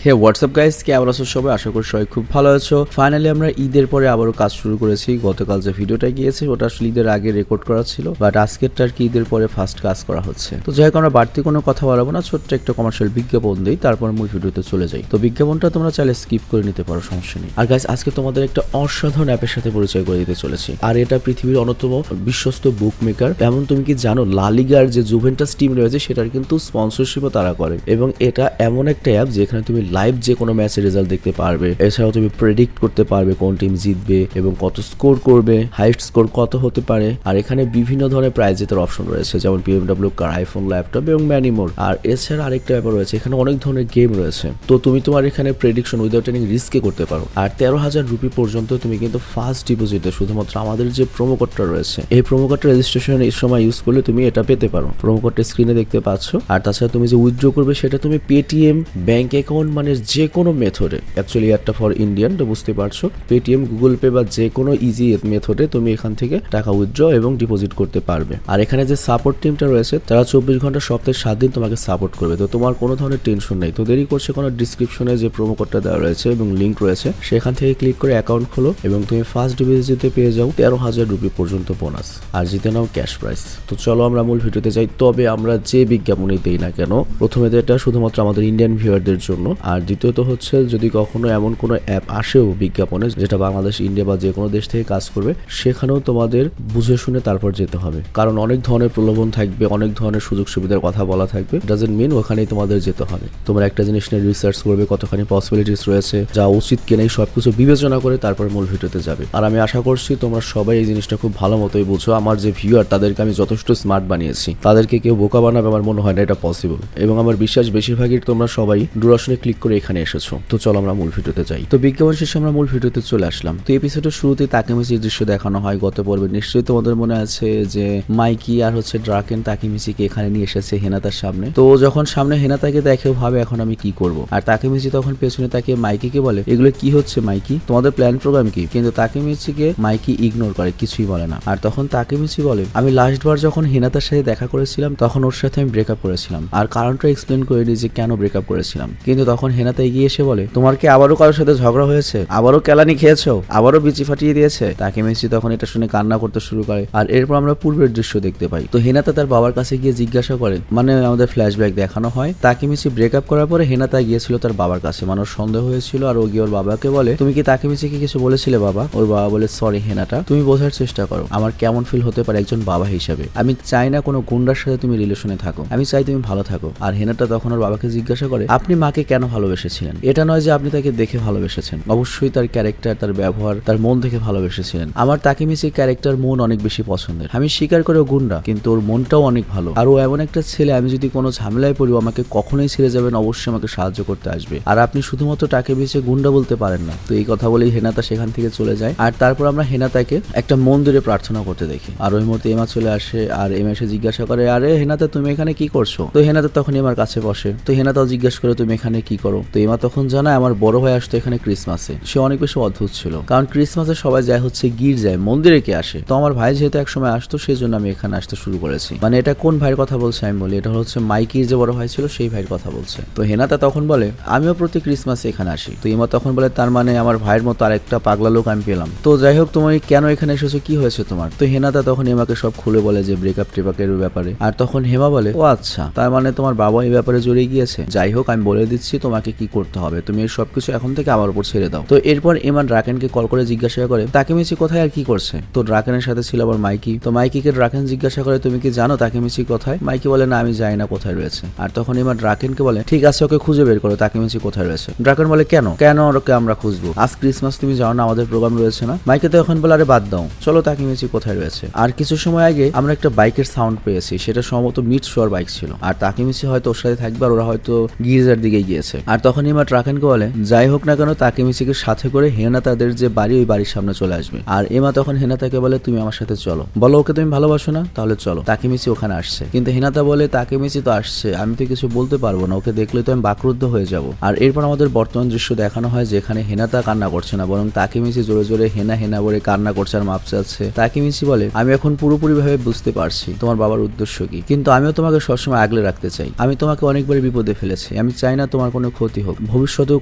হে WhatsApp guys, কেমন আছো সবাই? আশা করি সবাই খুব ভালো আছো। ফাইনালি আমরা ঈদের পরে আবারও কাজ শুরু করেছি। গতকাল যে ভিডিওটা গিয়েছে ওটা আসলে ঈদের আগে রেকর্ড করা ছিল, বাট আজকেরটা আর কি ঈদের পরে ফার্স্ট কাজ করা হচ্ছে। তো যাই হোক, আমরা বাড়তি কোনো কথা বলবো না, ছোট্ট একটা কমার্শিয়াল বিজ্ঞাপন দিই, তারপর মূল ভিডিওতে চলে যাই। তো বিজ্ঞাপনটা তোমরা চাইলে স্কিপ করে নিতে পারো, সমস্যা নেই। আর গাইস, আজকে তোমাদের একটা অসাধারণ অ্যাপের সাথে পরিচয় করে দিতে চলেছি। আর এটা পৃথিবীর অন্যতম বিশ্বস্ত বুক মেকার। এমন তুমি কি জানো, লা লিগার যে জুভেন্টাস টিম রয়েছে সেটার কিন্তু স্পন্সরশিপও তারা করে। এবং এটা এমন একটা অ্যাপ যেখানে তুমি লাইভ যে কোনো ম্যাচের রেজাল্ট দেখতে পারবে। এছাড়াও তুমি প্রেডিক্ট করতে পারবে কোন টিম জিতবে এবং কত স্কোর করবে, হাইস্ট স্কোর কত হতে পারে। আর এখানে বিভিন্ন ধরনের প্রাইজ জেতার অপশন রয়েছে, যেমন BMW কার, আইফোন, ল্যাপটপ এবং ম্যানি মোর। আর এছাড়া আরেকটা ব্যাপার রয়েছে, এখানে অনেক ধরনের গেম রয়েছে। তো তুমি তোমার এখানে প্রেডিকশন উইদাউট এনি রিস্কে করতে পারো। আর 13,000 রুপি পর্যন্ত তুমি কিন্তু ফার্স্ট ডিপোজিটে শুধুমাত্র আমাদের যে প্রোমো কোডটা রয়েছে, এই প্রোমো কোডটা রেজিস্ট্রেশন এই সময় ইউজ করলে তুমি এটা পেতে পারো। প্রোমো কোডটা স্ক্রিনে দেখতে পাচ্ছ। আর তাছাড়া তুমি যে উইথড্র করবে সেটা তুমি পেটিএম, ব্যাংক অ্যাকাউন্ট, মানে যে কোনো মেথডে, অ্যাকচুয়ালি একটা ফর ইন্ডিয়ান, তো বুঝতে পারছো, পেটিএম, গুগল পে বা যে কোনো ইজি মেথডে তুমি এখান থেকে টাকা উইথড্র এবং ডিপোজিট করতে পারবে। আর এখানে যে সাপোর্ট টিমটা রয়েছে তারা 24 ঘন্টা সপ্তাহে 7 দিন তোমাকে সাপোর্ট করবে। তো তোমার কোনো ধরনের টেনশন নেই। তো দেরি করছে কোনো, ডিসক্রিপশনে যে প্রোমো কোডটা দেওয়া রয়েছে এবং লিঙ্ক রয়েছে সেখান থেকে ক্লিক করে অ্যাকাউন্ট খোলো এবং তুমি ফার্স্ট ডিপোজিটে পেয়ে যাও 13,000 রুপি পর্যন্ত বোনাস, আর জিতে নাও ক্যাশ প্রাইস। তো চলো আমরা মূল ভিডিওতে যাই। তবে আমরা যে বিজ্ঞাপনই দেই না কেন, প্রথমে তো এটা শুধুমাত্র আমাদের ইন্ডিয়ান ভিউয়ারদের জন্য, আর দ্বিতীয়ত হচ্ছে যদি কখনো এমন কোনো অ্যাপ আসেও বিজ্ঞাপনে যেটা বাংলাদেশ, ইন্ডিয়া বা যে কোনো দেশ থেকে কাজ করবে, সেখানেও তোমাদের বুঝে শুনে তারপর যেতে হবে। কারণ অনেক ধরনের প্রলোভন থাকবে, অনেক ধরনের সুযোগ সুবিধার কথা বলা থাকবে। ডাজন্ট মিন ওখানেই তোমাদের যেতে হবে। তোমরা একটা জিনিস নিয়ে রিসার্চ করবে, কতখানি পসিবিলিটিস রয়েছে, যা উচিত কিনা, এই সবকিছু বিবেচনা করে তারপর মূল ভিডিওতে যাবে। আর আমি আশা করছি তোমরা সবাই এই জিনিসটা খুব ভালো মতোই বুঝো। আমার যে ভিউয়ার তাদেরকে আমি যথেষ্ট স্মার্ট বানিয়েছি, তাদেরকে কেউ বোকা বানাবে আমার মনে হয় না এটা পসিবল। এবং আমার বিশ্বাস বেশিরভাগই তোমরা সবাই ডুরাশনে ক্লিক করে এখানে এসেছো। তো চলো আমরা মূল ভিডিওতে যাই। তো বিজ্ঞাপন শেষে আমরা মূল ভিডিওতে চলে আসলাম। তো এপিসোডের শুরুতেই তাকেমিচির দৃশ্য দেখানো হয়। গত পর্বে নিশ্চয়ই তোমাদের মনে আছে যে মাইকি আর হচ্ছে ড্রাকেন তাকেমিচিকে এখানে নিয়ে এসেছে হেনাতার সামনে। তো যখন সামনে হেনাতাকে দেখে ভাবে এখন আমি কি করব। আর তাকেমিচি তখন পেছনে তাকে মাইকিকে বলে, এগুলো কি হচ্ছে মাইকি, তোমাদের প্ল্যান প্রোগ্রাম কি? কিন্তু তাকেমিচিকে মাইকি ইগনোর করে, কিছুই বলে না। আর তখন তাকেমিচি বলে, আমি লাস্টবার যখন হেনাতার সাথে দেখা করেছিলাম তখন ওর সাথে আমি ব্রেকআপ করেছিলাম, আর কারণটা এক্সপ্লেন করে দিই যে কেন ব্রেকআপ করেছিলাম। কিন্তু তখন হেনাতা এগিয়ে এসে বলে, তোমার কি আবারও কারোর সাথে ঝগড়া হয়েছে? আবারও কেলানি খেয়েছো? আবারও বিচি ফাটিয়ে দিয়েছে? তাকেমিচি তখন এটা শুনে কান্না করতে শুরু করে। আর এরপর আমরা পূর্বের দৃশ্য দেখতে পাই। তো হেনাতা তার বাবার কাছে গিয়ে জিজ্ঞাসা করে, মানে আমাদের ফ্ল্যাশব্যাক দেখানো হয়, তাকেমিচি ব্রেকআপ করার পরে হেনাতা গিয়েছিল তার বাবার কাছে, মানে ওর সন্দেহ হয়েছিল। আর ও গিয়ে ওর বাবাকে বলে, তুমি কি তাকেমিচিকে কিছু বলেছিলে বাবা? ওর বাবা বলে, সরি হেনাটা, তুমি বোঝার চেষ্টা করো আমার কেমন ফিল হতে পারে একজন বাবা হিসাবে। আমি চাই না কোনো গুন্ডার সাথে তুমি রিলেশনে থাকো, আমি চাই তুমি ভালো থাকো। আর হেনাটা তখন ওর বাবাকে জিজ্ঞাসা করে, আপনি মাকে কেন ভালোবেসেছিলেন? এটা নয় যে আপনি তাকে দেখে ভালোবেসেছেন, অবশ্যই তার ক্যারেক্টার, তার ব্যবহার, তার মন থেকে ভালোবেসেছিলেন। আমার তাকেমিচির ক্যারেক্টার, মন অনেক বেশি পছন্দের। আমি স্বীকার করে ও গুন্ডা, কিন্তু ওর মনটাও অনেক ভালো। আর ও এমন একটা ছেলে, আমি যদি কোনো ঝামেলায় পড়ি আমাকে কখনোই ছেড়ে যাবেন, অবশ্যই আমাকে সাহায্য করতে আসবে। আর আপনি শুধুমাত্র তাকেমিচি গুন্ডা বলতে পারেন না। তো এই কথা বলেই হেনাতা সেখান থেকে চলে যায়। আর তারপর আমরা হেনাতাকে একটা মন্দিরে প্রার্থনা করতে দেখি। আর ওই মুহূর্তে এমা চলে আসে। আর এমা এসে জিজ্ঞাসা করে, আরে হেনাতা তুমি এখানে কি করছো? তো হেনাতা তখন এমার কাছে বসে। তো হেনাতাও জিজ্ঞাসা করে, তুমি এখানে কি করো? তো এমা তখন জানায়, আমার বড় ভাই আসতো এখানে ক্রিসমাসে। সে অনেক বেশি অদ্ভুত ছিল, কারণ ক্রিসমাসে সবাই যায় হচ্ছে গির্জায়, মন্দিরে কে আসে? তো আমার ভাই যেহেতু একসময় আসতো সেই জন্য আমি এখানে আসতে শুরু করেছি। মানে এটা কোন ভাইয়ের কথা বলছে? আমি বলি, এটা হচ্ছে মাইকির যে বড় ভাই ছিল সেই ভাইয়ের কথা বলছে। তো হেনাতা তখন বলে, আমিও প্রতি ক্রিসমাসে এখানে আসি। তো এমা তখন বলে, তার মানে আমার ভাইয়ের মতো আরেকটা পাগলা লোক আমি পেলাম। তো যাই হোক, তুমি কেন এখানে এসেছো, কি হয়েছে তোমার? তো হেনাতা তখন এমাকে সব খুলে বলে যে ব্রেকআপ টেপাকের ব্যাপারে। আর তখন হেমা বলে, ও আচ্ছা, তার মানে তোমার বাবা এই ব্যাপারে জড়িয়ে গিয়েছে। যাই হোক, আমি বলে দিচ্ছি তোমাকে কি করতে হবে, তুমি এই সবকিছু এখন থেকে আমার উপর ছেড়ে দাও। তো এরপর এমা ড্রাকেনকে কল করে জিজ্ঞাসা করে, তাকেমিচি কোথায় আর কি করছে? তো ড্রাকেনের সাথে ছিল আবার মাইকি। তো মাইকিকে ড্রাকেন জিজ্ঞাসা করে, তুমি কি জানো তাকেমিচি কোথায়? মাইকি বলে, না আমি জানি না কোথায় রয়েছে। আর তখন এমা ড্রাকেনকে বলে, ঠিক আছে, ওকে খুঁজে বের করো, তাকেমিচি কোথায় রয়েছে। ড্রাকেন বলে, কেন কেন ওকে আমরা খুঁজবো? আজ ক্রিসমাস, তুমি জানো না আমাদের প্রোগ্রাম রয়েছে না? মাইকে তখন বলে, আরে বাদ দাও, চলো তাকেমিচি কোথায় রয়েছে। আর কিছু সময় আগে আমরা একটা বাইকের সাউন্ড পেয়েছি, সেটা সম্ভবত মিড শোয়ার বাইক ছিল। আর তাকেমিচি হয়তো ওর সাথে থাকবে, আর ওরা হয়তো গির্জার দিকে গিয়েছে। আর তখন এমা ড্রাকেনকে বলে, যাই হোক না কেন তাকেমিচিকে সাথে করে হেনাতাদের যে বাড়ি, ওই বাড়ির সামনে চলে আসবে। আর এমা তখন হেনাতাকে বলে, তুমি আমার সাথে চলো, বলো ওকে তুমি ভালোবাসো না, তাহলে চলো। তাকেমিচি ওখানে আসছে, কিন্তু হেনাতা বলে, তাকেমিচি তো আসছে, আমি তো কিছু বলতে পারবো না, ওকে দেখলে তো আমি বাকরুদ্ধ হয়ে যাব। আর এরপর আমাদের বর্তমান দৃশ্য দেখানো হয়, যেখানে হেনাতা কান্না করছে না, বরং তাকেমিচি জোরে জোরে হেনা হেনা বলে কান্না করছে আর মাপ চাচ্ছে। তাকেমিচি বলে, আমি এখন পুরোপুরি ভাবে বুঝতে পারছি তোমার বাবার উদ্দেশ্য কি, কিন্তু আমিও তোমাকে সবসময় আগলে রাখতে চাই। আমি তোমাকে অনেকবার বিপদে ফেলেছি, আমি চাই না তোমার কোনো ক্ষতি হোক, ভবিষ্যতেও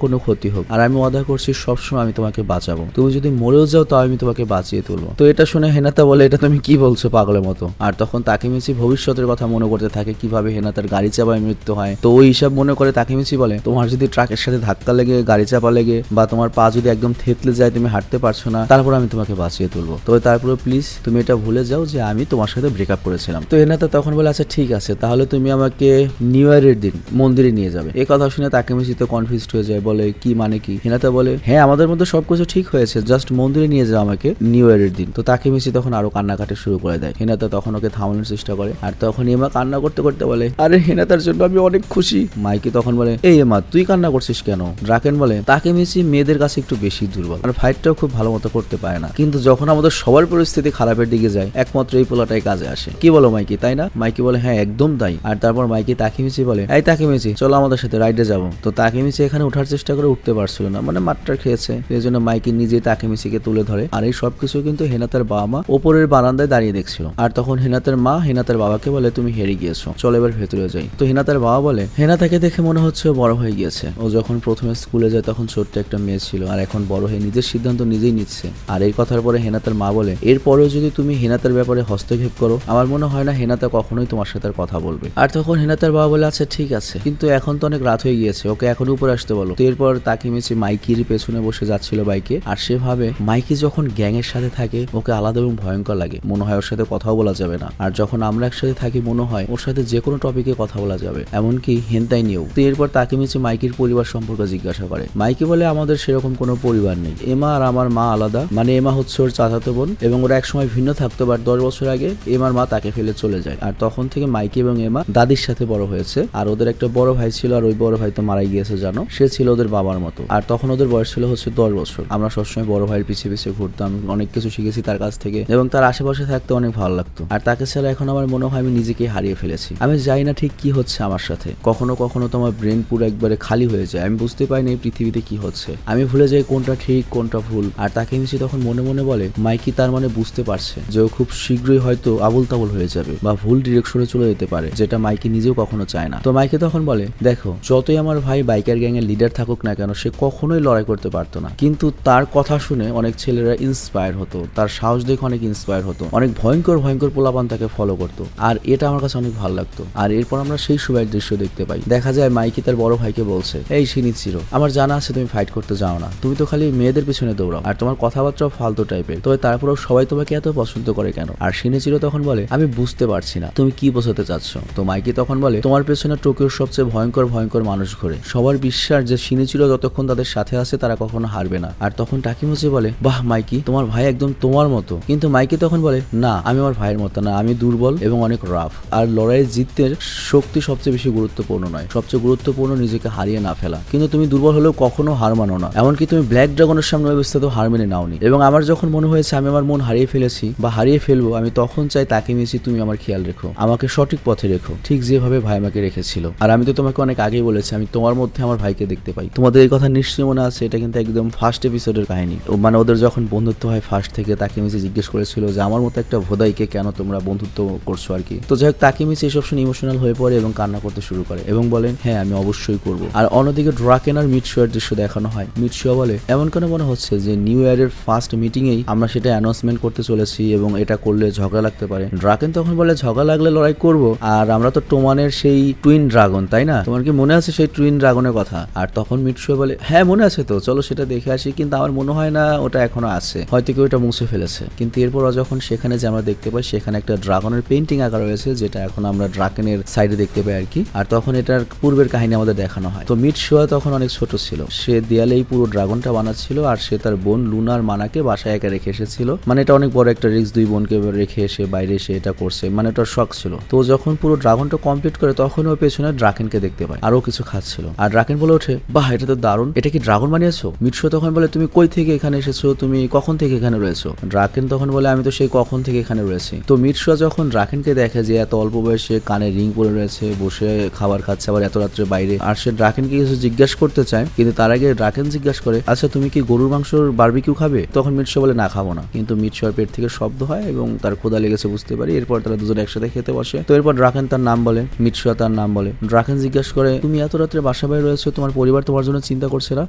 কোনো ক্ষতি হোক, আর আমি ওয়াদা করছি সবসময় আমি তোমাকে বাঁচাবো, তুমি যদি মরেও যাও তাও আমি তোমাকে বাঁচিয়ে তুলবো। তো এটা শুনে হেনাতা বলে, এটা তুমি কি বলছো পাগলের মতো? আর তখন তাকেমিচি ভবিষ্যতের কথা মনে করতে থাকে, কিভাবে হেনাতার গাড়ি চাপায় মৃত্যু হয়। তো ওই হিসাব মনে করে তাকেমিচি বলে, তোমার যদি ট্রাকের সাথে ধাক্কা লেগে, গাড়ি চাপা লেগে, বা তোমার পা যদি একদম থেতলে যায়, তুমি হাঁটতে পারছো না, তারপর আমি তোমাকে বাঁচিয়ে তুলবো। তবে তারপরে প্লিজ তুমি এটা ভুলে যাও যে আমি তোমার সাথে ব্রেকআপ করেছিলাম। তো হেনাতা তখন বলে, আচ্ছা ঠিক আছে, তাহলে তুমি আমাকে নিউ ইয়ারের দিন মন্দিরে নিয়ে যাবে। এই কথা শুনে তাকেমিচি তো কনফিউজড হয়ে যায়, বলে কি মানে কি? হেনাতা বলে, হ্যাঁ আমাদের মধ্যে সবকিছু ঠিক হয়েছে, জাস্ট মন্দিরে নিয়ে যাও আমাকে নিউ ইয়ারের দিন। তো তাকেমিচি তখন আরো কান্নাকাটি শুরু করে দেয়। হেনাতা তখন ওকে থামানোর চেষ্টা করে, আর তখন এমা কান্না করতে করতে বলে, আরে হেনাতার জন্য আমি অনেক খুশি। মাইকি তখন বলে, এই এমা তুই কান্না করছিস কেন? ড্রাকেন বলে, তাকেমিচি মেয়েদের কাছে একটু বেশি দুর্বল, আর ফাইটটাও খুব ভালো মতো করতে পারে না, কিন্তু যখন আমাদের সবার পরিস্থিতি খারাপের দিকে যায়, একমাত্র এই পোলাটাই কাজে আসে। কি বলো মাইকি, তাই না? মাইকি বলে, হ্যাঁ একদম তাই। আর তারপর মাইকি তাকেমিচি বলে, এই তাকেমিচি চলো আমাদের সাথে রাইডে যাবো। তো তাকেমিচি এখানে ওঠার চেষ্টা করে উঠতে পারছিল না, মানে মাত্রা খেয়েছে। এই জন্য মাইকি নিজেই তাকেমিচিকে তুলে ধরে। আর এই সবকিছু কিন্তু হেনাতার বাবা মা ওপরের বারান্দায় দাঁড়িয়ে দেখছিল। আর তখন হেনাতার মা হেনাতার বাবাকে বলে, তুমি হেরে গিয়েছো, চলো এবার ভেতরে যাই। তো হেনাতার বাবা বলে, হেনাতাকে দেখে মনে হচ্ছে ও বড় হয়ে গিয়েছে। ও যখন প্রথমে স্কুলে যায় তখন ছোট্ট একটা মেয়ে ছিল, আর এখন বড় হয়ে নিজের সিদ্ধান্ত নিজেই নিচ্ছে। আর এই কথার পরে হেনাতার মা বলে, এরপরেও যদি তুমি হেনাতার ব্যাপারে হস্তক্ষেপ করো, আমার মনে হয় না হেনাতা কখনোই তোমার সাথে কথা বলবে। আর তখন হেনাতার বাবা বলে, আচ্ছা ঠিক আছে, কিন্তু এখন তো অনেক রাত হয়ে গিয়েছে, ওকে এখন উপরে আসতে বলো। তো এরপর তাকেমিচি মাইকির পেছনে বসে যাচ্ছিল বাইকে, আর সেভাবে মাইকি যখন গ্যাং এর সাথে থাকে ওকে আলাদা এবং ভয়ঙ্কর লাগে, মনে হয় ওর সাথে কথাও বলা যাবে না। আর যখন আমরা একসাথে থাকি মনে হয় ওর সাথে যে কোনো টপিকে কথা বলা যাবে, এমনকি হেনতাই নিয়েও। তো এরপর তাকেমিচি মাইকির পরিবার সম্পর্কে জিজ্ঞাসা করে। মাইকি বলে, আমাদের সেরকম কোনো পরিবার নেই, এমা আর আমার মা আলাদা, মানে এমা হচ্ছে ওর চাচাতো বোন, এবং ওরা একসময় ভিন্ন থাকতো, বাট 10 বছর আগে এমার মা তাকে ফেলে চলে যায়। আর তখন থেকে মাইকি এবং এমা দাদির সাথে বড় হয়েছে। আর ওদের একটা বড় ভাই ছিল, আর ওই বড় ভাই তো মারা গিয়েছে জানো, সে ছিল ওদের বাবার মতো। আর তখন ওদের বয়স ছিল হচ্ছে 10 বছর। আমরা সবসময় বড় ভাইয়ের পিছিয়ে পিছিয়ে ঘুরতাম, অনেক কিছু শিখেছি তার কাছ থেকে, এবং তার আশেপাশে থাকতে অনেক ভালো লাগতো। আর তাকে ছাড়া এখন আমার মনে হয় আমি নিজেকে হারিয়ে ফেলেছি। আমি জানি না ঠিক কি হচ্ছে আমার সাথে, কখনো কখনো তো আমার ব্রেন পুরো একবারে খালি হয়ে যায়, আমি বুঝতে পারি না এই পৃথিবীতে কি হচ্ছে, আমি ভুলে যাই কোনটা ঠিক কোনটা ভুল। আর তাকেমিচি তখন মনে মনে বলে, মাইকি তার মানে বুঝতে পারছে যে ও খুব শীঘ্রই হয়তো আবুল তাবুল হয়ে যাবে বা ভুল ডিরেকশনে চলে যেতে পারে, যেটা মাইকি নিজেও কখনো চায় না। তো মাইকি তখন বলে, দেখো যতই আমার ভাই বাইকার গ্যাং এর লিডার থাকুক না কেন, সে কখনোই লড়াই করতে পারতো না, কিন্তু তার কথা শুনে অনেক ছেলেরা ইন্সপায়ার হতো, তার সাহস দেখে অনেক ইন্সপায়ার হতো, অনেক ভয়ঙ্কর ভয়ঙ্কর পোলাপান তাকে ফলো করতো। আর এটা আমার কাছে অনেক ভালো লাগতো। আর এরপর আমরা সেই সময়ের দৃশ্য দেখতে পাই, দেখা যায় মাইকি তার বড় ভাইকে বলছে, এই শিনিচিরো, আমার জানা আছে তুমি ফাইট করতে যাও না, তুমি তো খালি মেয়েদের পিছনে দৌড়াও, আর তোমার কথাবার্তাও ফালতু টাইপের, তবে তারপরেও সবাই তোমাকে এত পছন্দ করে কেন? আর শিনিচিরো তখন বলে, আমি বুঝতে পারছি না তুমি কি বোঝাতে চাচ্ছ। তো মাইকি তখন বলে, তোমার পেছনে টোকিওর সবচেয়ে ভয়ঙ্কর ভয়ঙ্কর মানুষ ঘোরে, সবার বিশ্বাস যে শিনিচিরো যতক্ষণ তাদের সাথে আছে তারা কখনো হারবে না। আর তখন তাকেমিচি বলে, বাহ মাইকি, তোমার ভাই একদম তোমার মতো। কিন্তু মাইকি তখন বলে, না আমি আমার ভাইয়ের মতো না, আমি দুর্বল এবং অনেক রাফ, আর লড়াইয়ে জিততে শক্তি সবচেয়ে বেশি গুরুত্বপূর্ণ নয়, সবচেয়ে গুরুত্বপূর্ণ নিজেকে হারিয়ে না ফেলা। কিন্তু তুমি দুর্বল হলেও কখনো হার মানো না, এমনকি তুমি ব্ল্যাক ড্রাগনের সামনে অবস্থাতেও হার মেনে নাওনি। এবং আমার যখন মনে হয়েছে আমি আমার মন হারিয়ে ফেলেছি বা হারিয়ে ফেলবো, আমি তখন চাই তাকেমিচি তুমি আমার খেয়াল রেখো, আমাকে সঠিক পথে রেখো, ঠিক যেভাবে ভাই আমাকে রেখেছিল। আর আমি তো তোমাকে অনেক আগেই বলেছি আমি তোমার মধ্যে আমার ভাইকে দেখতে পাই। তোমাদের এই কথা নিশ্চয়ই মনে আছে, এটা কিন্তু একদম ফার্স্ট এপিসোডের কাহিনী। মানে ওদের যখন বন্ধুত্ব হয় ফার্স্ট থেকে, তাকেমিচি জিজ্ঞেস করেছিল যে আমার মতো একটা ভোদাইকে কেন তোমরা বন্ধুত্ব করছো আর কি। তো যাই হোক, তাকেমিচি এসব শুনে ইমোশনাল হয়ে পড়ে এবং কান্না করতে শুরু করে এবং বলেন, হ্যাঁ আমি অবশ্যই করবো। আর অন্যদিকে ড্রাকেন আর মিটসুয়ার দৃশ্য দেখানো হয়। মিটসুয়া বলে, এমন কেন মনে হচ্ছে যে নিউ ইয়ারের ফার্স্ট মিটিং এই আমরা সেটা অ্যানাউন্সমেন্ট করতে চলেছি এবং এটা করলে ঝগড়া লাগতে পারে। ড্রাকেন তখন বলে, ঝগড়া লাগলে লড়াই করব, আর আমরা তো টোমানের সেই টুইন ড্রাগন, তাই না? তোমার কি মনে আছে সেই টুইন ড্রাগনের কথা? আর তখন মিটসুয়া বলে, হ্যাঁ মনে আছে তো, চলো সেটা দেখে আসি, কিন্তু আমার মনে হয় না ওটা এখনো আছে, হয়তো কেউ এটা মুছে ফেলেছে। কিন্তু এরপর যখন সেখানে যে আমরা দেখতে পাই সেখানে একটা ড্রাগনের পেইন্টিং আঁকা রয়েছে, যেটা এখন আমরা ড্রাকেনের সাইডে দেখতে পাই আর কি। আর তখন এটার পূর্বের কাহিনী আমাদের দেখানো হয়। তো মিটসুয়া তখন অনেক ছোট ছিল, সে দেয়ালে এই পুরো ড্রাগনটা বানাচ্ছিল, আর সে তার বোন লুনার মানাকে বাসায় একা রেখে এসেছিল। মানে এটা অনেক বড় একটা রিস্ক, দুই বোনকে রেখে এসে বাইরে এসে এটা করছে, মানে ওটার শখ ছিল। তো যখন পুরো ড্রাগনটা কমপ্লিট করে তখন ও পেছনে ড্রাকেনকে দেখতে পায়, আরো কিছু খাচ্ছিল। আর ড্রাকেন বলে ওঠে, বাহ এটা তো দারুণ, এটা কি ড্রাগন বানিয়েছো? মিটসুয়া তখন বলে, তুমি কই থেকে এখানে এসেছো, তুমি কখন থেকে এখানে রয়েছো? ড্রাকেন তখন বলে, আমি তো সেই কখন থেকে এখানে রয়েছি। তো মিটসুয়া যখন ড্রাকেনকে দেখে যে এত অল্প বয়সে কানে রিং পরে রয়েছে, বসে খাবার খাচ্ছে, আবার এত রাত্রে বাইরে, আর সে ড্রাকেনকে কিছু জিজ্ঞাসা করতে চায়, কিন্তু তার আগে ড্রাকেন জিজ্ঞাসা করে, আচ্ছা তুমি কি গরুর মাংসর বারবিকিউ খাবে? তখন মিটসুয়া বলে, না খাবো না। কিন্তু মিটসুয়ার পেট থেকে শব্দ হয় এবং তার ক্ষুধা লেগেছে বুঝতে পারি। এরপর তারা দুজন একসাথে খেতে বসে। তো এরপর ড্রাকেন তার নাম বলে, মিটসুয়া তার নাম বলে। ড্রাকেন জিজ্ঞাসা করে, তুমি এত রাত্রে বাসায় বাসা বাইরে রয়েছে, তোমার পরিবার তোমার জন্য চিন্তা করছে না?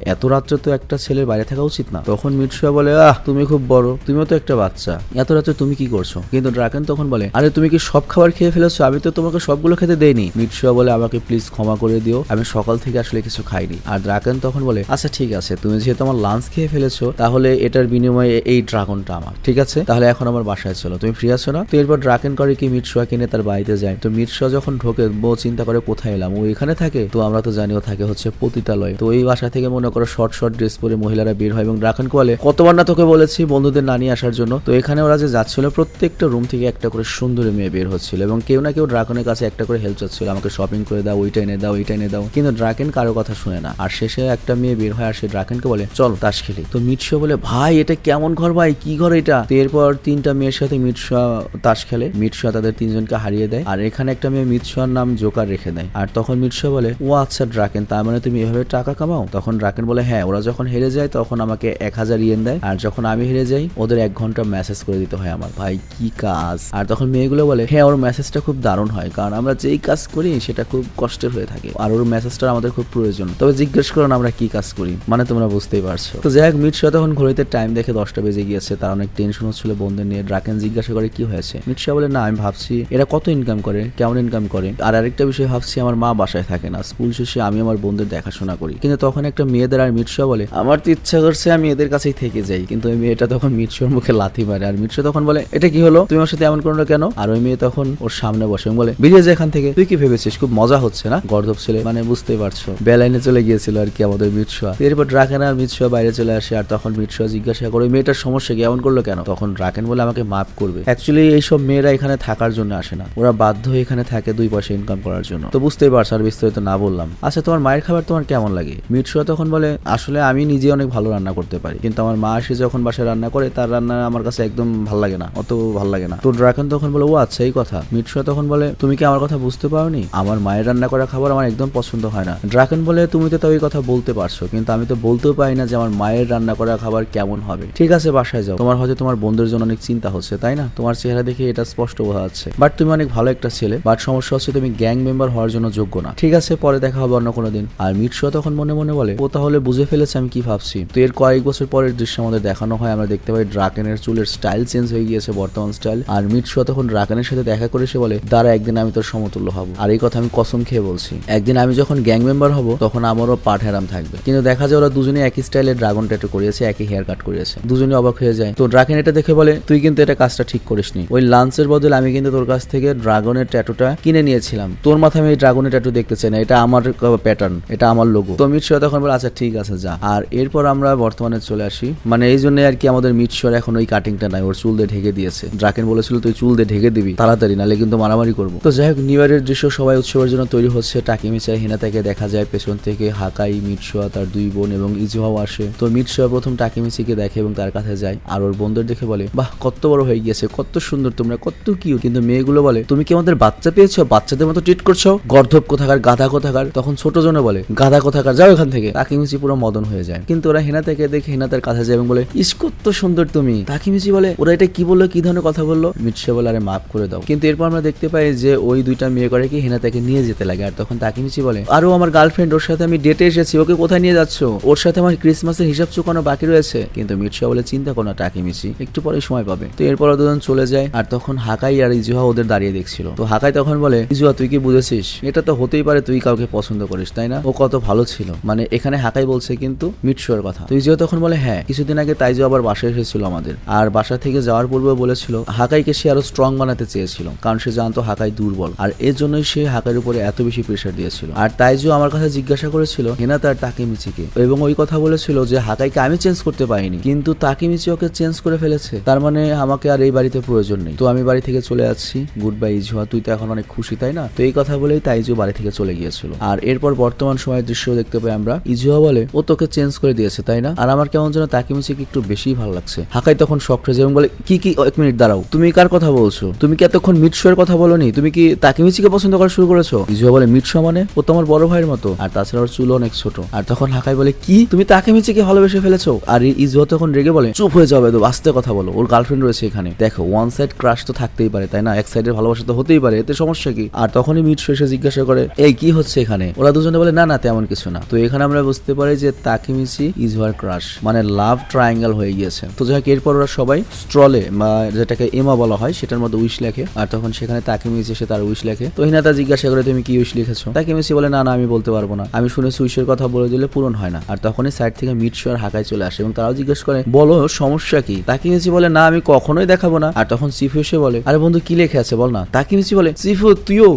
এত রাত্রে তো একটা ছেলের বাইরে থাকা উচিত না। তখন মিৎসুয়া বলে, তুমি খুব বড়, তুমিও তো একটা বাচ্চা, এত রাত্রে তুমি কি করছো? কিন্তু ড্রাকেন তখন বলে, আরে তুমি কি সব খাবার খেয়ে ফেলেছো? আমি তো তোমাকে সবগুলো খেতে দেইনি। মিৎসুয়া বলে, আমাকে প্লিজ ক্ষমা করে দিও, আমি সকাল থেকে আসলে কিছু খাইনি। আর ড্রাকেন তখন বলে, আচ্ছা ঠিক আছে, তুমি যেহেতু আমার লাঞ্চ খেয়ে ফেলেছো, তাহলে এটার বিনিময়ে এই ড্রাগনটা আমার, ঠিক আছে? তাহলে এখন আমার বাসায় চলো, তুমি ফ্রি আছো না? তো এরপর ড্রাকেন করে কি মিৎসুয়া কিনে তার বাড়িতে যায়। তো মিৎসুয়া যখন ঢোকে, বউ চিন্তা করে কোথায় এলাম, ও এখানে থাকে? তো আমরা তো জানিও থাকে হচ্ছে পতিতালয়। তো এই বাসা থেকে মনে করো শর্ট ড্রেস পরে মহিলারা বের হয় এবং ড্রাকেনকে বলে, কতবার না তোকে বলেছি বন্ধুদের না নিয়ে আসার জন্য। তো এখানে ওরা যে যাচ্ছিল, প্রত্যেকটা রুম থেকে একটা করে সুন্দরী মেয়ে বের হচ্ছিল এবং কেউ না কেউ ড্রাগনের কাছে একটা করে হেল্প চাচ্ছিল, আমাকে শপিং করে দাও, ওইটা এনে দাও, এইটা এনে দাও। কিন্তু ড্রাকেন কারো কথা শুনে না। আর শেষে একটা মেয়ে বের হয় আর সে ড্রাকেনকে বলে, চল তাস খেলি। তো মিৎসুয়া বলে, ভাই এটা কেমন ঘর ভাই, কি ঘর এটা? তো এরপর তিনটা মেয়ের সাথে মিৎসুয়া তাস খেলে। মিৎসুয়া তাদের তিনজনকে হারিয়ে দেয় আর এখানে একটা মেয়ে মিৎসুয়ার নাম জোকার রেখে দেয়। আর তখন মিৎসুয়া বলে, ও আচ্ছা ড্রাকেন, তার মানে তুমি এভাবে টাকা কামাও? তখন ড্রাকেন বলে, হ্যাঁ, ওরা যখন হেরে যায় তখন আমাকে 1000 ইয়েন দেয়, আর যখন আমি হেরে যাই ওদের 1 ঘন্টা মেসেজ করে দিতে হয় আমার। ভাই কি কাজ! আর তখন মেয়েগুলো বলে, হ্যাঁ, ওর মেসেজটা খুব দারুণ হয়, কারণ আমরা যেই কাজ করি সেটা খুব কষ্টের হয়ে থাকে আর ওর মেসেজটা আমাদের খুব প্রয়োজন। তবে জিজ্ঞেস করো না আমরা কি কাজ করি, মানে তোমরা বুঝতেই পারছো। তো যাই হোক, মিৎসুয়া তখন ঘড়িতে টাইম দেখে 10টা বেজে গিয়েছে, তার অনেক টেনশন হচ্ছিল বন্ধুদের নিয়ে। ড্রাকেন জিজ্ঞাসা করে, কি হয়েছে? মিৎসুয়া বলে, না আমি ভাবছি এরা কত ইনকাম করে, কেমন ইনকাম করে, আর আরেকটা বিষয় ভাবছি আমার মা বাসায় থাকে না, স্কুল শেষে আমি আমার বন্ধুদের দেখাশোনা করি। কিন্তু তখন একটা মেয়েদের আর মিৎসুয়া বলে, আমার তো ইচ্ছা করছে আমি এদের কাছেই থেকে যাই। কিন্তু ওই মেয়েটা তখন মিৎসুয়ার মুখে লাথি মারে আর মিৎসুয়া তখন বলে, এটা কি হলো, তুমি আমার সাথে এমন করো না কেন? আর ওই মেয়ে তখন ওর সামনে বসে বলে, বেরিয়ে যায় এখান থেকে, তুই কি ভেবেছিস খুব মজা হচ্ছে না? গর্দভ ছেলে, মানে বুঝতেই পারছো, বেলাইনে চলে গিয়েছিল আর কি আমাদের মিৎসুয়া। এরপর ড্রাকেন আর মিৎসুয়া বাইরে চলে আসে আর তখন মিৎসুয়া জিজ্ঞাসা করে, মেয়েটার সমস্যা কি, এমন করলো কেন? তখন ড্রাকেন বলে, আমাকে মাফ করবে, অ্যাকচুয়ালি এইসব মেয়েরা এখানে থাকার জন্য আসে না, ওরা বাধ্য হয়ে এখানে থাকে 2 পয়সা ইনকাম করার জন্য। তো বুঝতেই পারছো, আর বিস্তারিত না বললাম। আচ্ছা তোমার মায়ের খাবার তোমার কেমন লাগে? মিৎসুয়া তখন বলে, আসলে আমি নিজে অনেক ভালো রান্না করতে পারি, কিন্তু আমার মা এসে যখন বাসায় রান্না করে তার রান্না আমার কাছে একদম ভালো লাগে না, অত ভালো লাগে না। তো ড্রাকেন তখন বলে, ও আচ্ছা এই কথা। মিৎসুয়া তখন বলে, তুমি কি আমার কথা বুঝতে পারোনি? আমার মায়ের রান্না করা খাবার আমার একদম পছন্দ হয় না। ড্রাকেন বলে, তুমি তো এই কথা বলতে পারছো, কিন্তু আমি তো বলতেও পারি না যে আমার মায়ের রান্না করা খাবার কেমন হবে। ঠিক আছে বাসায় যাও, তোমার হয়তো তোমার বন্ধুর জন্য অনেক চিন্তা হচ্ছে, তাই না? তোমার চেহারা দেখে এটা স্পষ্ট বোঝা যাচ্ছে, বাট তুমি অনেক ভালো একটা ছেলে, বাট সমস্যা হচ্ছে তুমি গ্যাং মেম্বার হওয়ার জন্য যোগ্য না। ঠিক আছে, পরে দেখা হবে অন্য কোনো দিন। আর মিৎসুয়া তখন মনে মনে বলে, ও তাহলে বুঝে ফেলেছে আমি কি ভাবছি। তো এর কয়েক বছর পরের দৃশ্য আমাদের দেখানো হয়, আমরা দেখতে পাই ড্রাকেনের চুলের স্টাইল চেঞ্জ হয়ে গিয়েছে, বর্তমান স্টাইল। আর মিৎসুয়া তখন ড্রাকেনের সাথে দেখা করে সে বলে, দাঁড়া, একদিন আমি তোর সমতুল্য হব, আর এই কথা আমি কসম খেয়ে বলছি। একদিন আমি যখন গ্যাং মেম্বার হব তখন আমারও পাট হেরাম থাকবে। কিন্তু দেখা যায় ওরা দুজনে একই স্টাইলে ড্রাগন ট্যাটু করিয়েছে, একই হেয়ার কাট করিয়েছে, দুজনে অবাক হয়ে যায়। তো ড্রাকেন এটা দেখে বলে, তুই কিন্তু এটা কাজটা ঠিক করিসনি, ওই লাঞ্চের বদলে আমি কিন্তু তোর কাছ থেকে ড্রাগনের ট্যাটুটা কিনে নিয়েছিলাম, তোর মাথায় আমি এই ড্রাগনের ট্যাটু দেখতে চাই না, এটা আমার প্যাটার্ন, এটা আমার লোগো। তো মিৎসুয়া তখন বলে, আচ্ছা ঠিক আছে যা। আর এরপর আমরা বর্তমানে চলে আসি, মানে এই জন্য আর কি আমাদের মিৎসুয়ার এখন ওই কাটিংটা নাই, ওর চুল দিয়ে ঢেকে দিয়েছে। ড্রাকেন বলেছিল তুই চুল দিয়ে ঢেকে দিবি তাড়াতাড়ি, নাহলে কিন্তু মারামারি করবো। তো যাই হোক, নিউ ইয়ারের দৃশ্য, সবাই উৎসবের জন্য তৈরি হচ্ছে। টাকিমিচা হিনাতাকে দেখা যায় পেছন থেকে, হাকাই, মিৎসুয়া, তার 2 বোন এবং ইজুহাও আসে। তো মিৎসুয়া প্রথম টাকিমিচিকে দেখে এবং তার কাছে যায় আর ওর বোনদের দেখে বলে, বাহ কত বড় হয়ে গিয়েছে, কত সুন্দর তোমরা, কত কিউট। কিন্তু মেয়েগুলো বলে, তুমি কি আমাদের বাচ্চা পেয়েছো, বাচ্চাদের মতো ট্রিট করছো, গর্ধব কোথাকার, গাধা কোথাকার। তখন ছোট জনে বলে, গাধা কোথাকার, যাও এখান থেকে। টাকিমিচি পুরো মদন হয়ে যায়, কিন্তু ওরা হিনাতাকে দেখে হিনাতার কাছে যায় এবং বলে, ইস কত সুন্দর তুমি। টাকিমিচি বলে, ওরা এটা কি বললো, কি ধরনের কথা বললো? মিৎসুয়া বলে, আরে মাফ করে দাও। কিন্তু এরপর আমরা দেখতে পাই যে ওই 2টা মেয়ে করে কি হিনাতাকে নিয়ে যেতে লাগে। আর তখন টাকিমিচি বলে, আরো আমার গার্লফ্রেন্ড, ওর সাথে আমি ডেটে এসেছি, ওকে কোথায় নিয়ে যাচ্ছ? ওর সাথে আমার ক্রিসমাসের হিসাব চুকানো বাকি রয়েছে। কিন্তু মিৎসুয়া বলে, চিন্তা করো না টাকিমিচি, একটু পরে সময় পাবে। তো এরপর দুজন চলে যায় আর তখন হাকাই আর ইজুহা ওদের দাঁড়িয়ে দেখছিল। তো হাকাই তখন বলে, ইজুহা তুই কি বুঝেছিস, এটা তো হতেই পারে তুই কাউকে পছন্দ করিস, তাই না? ও কত ভালো ছিল, মানে এখানে হাকাই বলছে কিন্তু মিৎসুয়ার কথা। তো ইজুহা তখন বলে, হ্যাঁ, কিছুদিন আগে তাইজু আবার বাসায় এসেছিল আমাদের, আর বাসা থেকে যাওয়ার পূর্বে বলেছিল হাকাইকে সে আরো স্ট্রং বানাতে চেয়েছিল, কারণ সে জানতো হাকাই দুর্বল, আর এর জন্যই সে হাকাইয়ের উপরে এত বেশি প্রেশার দিয়েছিল। আর তাইজু আমার কথা জিজ্ঞাসা করেছিল হিনাতা আর টাকিমিচিকে, এবং ওই কথা বলেছিল যে হাকাইকে আমি চেঞ্জ করতে পারিনি, কিন্তু টাকিমিচি ওকে চেঞ্জ করে ফেলেছে, তার মানে আমাকে আর এই বাড়িতে প্রয়োজন নেই, তো আমি বাড়ি থেকে চলে যাচ্ছি, গুড বাই ইজুহা, তুই তো এখন অনেক খুশি তাই না? তো এই কথা বলেই তাইজু বাড়ি থেকে চলে গিয়েছিল। আর এরপর বর্তমান সময়ের দৃশ্য দেখতে পাই আমরা, ইজুহা বলে, ও তোকে চেঞ্জ করে দিয়েছে তাই না? আর আমার কেমন যেন টাকিমিচিকে একটু বেশি ভালো লাগছে। হাকাই তখন শক হয়ে যায় এবং বলে, কি কি, 1 মিনিট দাঁড়াও, তুমি কার কথা বলছো? তুমি কি এতক্ষণ মিৎসুয়ার কথা বলোনি? তুমি কি টাকিমিচিকে পছন্দ করা শুরু করেছো? ইজুহা বলে, মিৎসুয়া মানে ও তো আমার বড় ভাইয়ের মতো, আর তাছাড়া ওর চুল অনেক ছোট। আর তখন হাকাই বলে, কি তুমি টাকিমিচিকে ভালোবেসে ফেলেছো? আর ইজুহা তখন রেগে বলে, চুপ হয়ে যাবে, তো আস্তে কথা বলো, ওর গার্লফ্রেন্ড রয়েছে এখানে। দেখো, ওয়ান সাইড ক্রাশ তো থাকতেই পারে তাই না, এক সাইডের ভালোবাসা তো হতেই পারে, এতে সমস্যা কি? আর তখনই মিৎসুয়া এসে জিজ্ঞাসা করে, এই কি হচ্ছে এখানে? ওরা দুজন দুজনে বলে না না তেমন কিছু না। তো এখানে আমরা বুঝতে পারি যে তাকেমিচি ইজ হার ক্রাশ, মানে লাভ ট্রায়াঙ্গেল হয়ে গিয়েছে। তো যাই হোক এরপর ওরা সবাই স্ট্রলে বা যেটাকে এমা বলা হয় সেটার মধ্যে উইশ লেখে, আর তখন সেখানে তাকেমিচি এসে তার উইশ লেখে। তো হিনাতা জিজ্ঞাসা করে তুমি কি উইশ লিখেছো? তাকেমিচি বলে না না আমি বলতে পারবো না, আমি শুনেছি উইশের কথা বলে দিলে পূরণ হয় না। আর তখনই সাইড থেকে মিটশু আর হাকাই চলে আসে এবং তারাও জিজ্ঞেস করে বলো সমস্যা কি? তাকেমিচি বলে না আমি কখনোই দেখাবো না। আর তখন চিফু এসে বলে আরে বন্ধু কি লেখে আছে বল না। তাকেমিচি বলে চিফু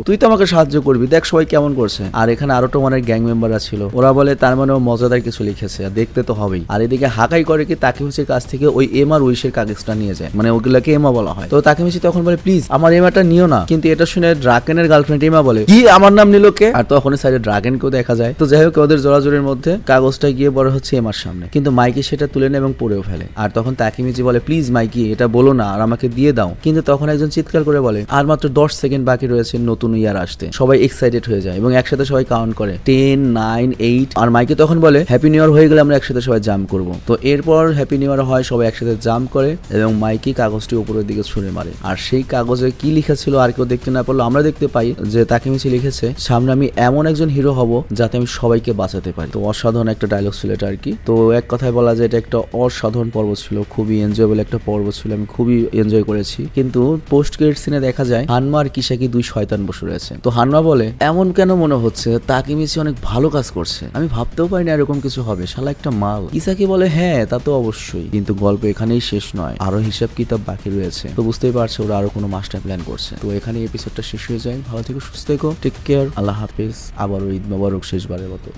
তুই তো আমাকে সাহায্য করবি, দেখ সবাই কেমন করছে। আর এখানে আরো টোমানের গ্যাং মেম্বাররা ছিল, ওরা বলে তার মানে ও মজাদার কিছু লিখেছে, আর দেখতে তো হবেই। আর এদিকে হাকাই করে কি তাকেমিচির কাছ থেকে ওই এমার উইশের কাগজটা নিয়ে যায়, মানে ওগুলোকে এমা বলা হয়। তো তাকেমিচি তখন বলে প্লিজ আমার এমাটা নিও না। কিন্তু এটা শুনে ড্রাকেনের গার্লফ্রেন্ড এমা বলে কি আমার নাম নিল কে? আর তখন সাইডে ড্রাগনকেও দেখা যায়। তো যাই হোক ওদের জোরাজোরির মধ্যে কাগজটা গিয়ে বড় হচ্ছে এমার সামনে, কিন্তু মাইকি সেটা তুলে নেয় এবং পড়েও ফেলে। আর তখন তাকেমিচি বলে প্লিজ মাইকি এটা বলো না আর আমাকে দিয়ে দাও। কিন্তু তখন একজন চিৎকার করে বলে আর মাত্র 10 সেকেন্ড বাকি রয়েছে নতুন ইয়ার আসতে। সবাই এক্সাইটেড হয়ে যায় এবং একসাথে সবাই কাউন্ট করে 10, 9, 8। আর মাইকি তখন বলে হ্যাপি নিউ ইয়ার হয়ে গেলে আমরা একসাথে সবাই জাম্প করব। তো এরপর হ্যাপি নিউ ইয়ার হয়, সবাই একসাথে জাম্প করে এবং মাইকি কাগজটি উপরের দিকে ছুঁড়ে মারে। আর সেই কাগজে কি লেখা ছিল আর কেউ দেখতে না পারলো, আমরা দেখতে পাই যে তাকেমিচি লিখেছে সামনে আমি এমন একজন হিরো হব যাতে আমি সবাইকে বাঁচাতে পারি। তো অসাধারণ একটা ডায়লগ ছিল এটা আর কি। তো এক কথায় বলা যায় এটা একটা অসাধারণ পর্ব ছিল, খুবই এনজয়েবল একটা পর্ব ছিল, আমি খুবই এনজয় করেছি। কিন্তু পোস্ট ক্রেডিট সিনে দেখা যায় হানমা আর কিসাকি দুই শয়তান বসে রয়েছে। তো হানমা বলে এমন কেন মনে হচ্ছে তাকেমিচি অনেক ভালো কাজ করছে, আমি ভাবতেও পারিনি এরকম কিছু হবে, শালা একটা মাল। কিসাকি বলে হ্যাঁ তা তো অবশ্যই, কিন্তু গল্প এখানেই শেষ নয়, আরো হিসাব কিতাব বাকি রয়েছে। তো বুঝতেই পারছো ওরা আরো কোনো মাস্টার প্ল্যান করছে। তো এখানে এপিসোডটা শেষ হয়ে যায়। ভালো থেকো, সুস্থ থেকো, টেক কেয়ার, আল্লাহ হাফেজ। আবারও ঈদ মোবারক শেষবারের মতো।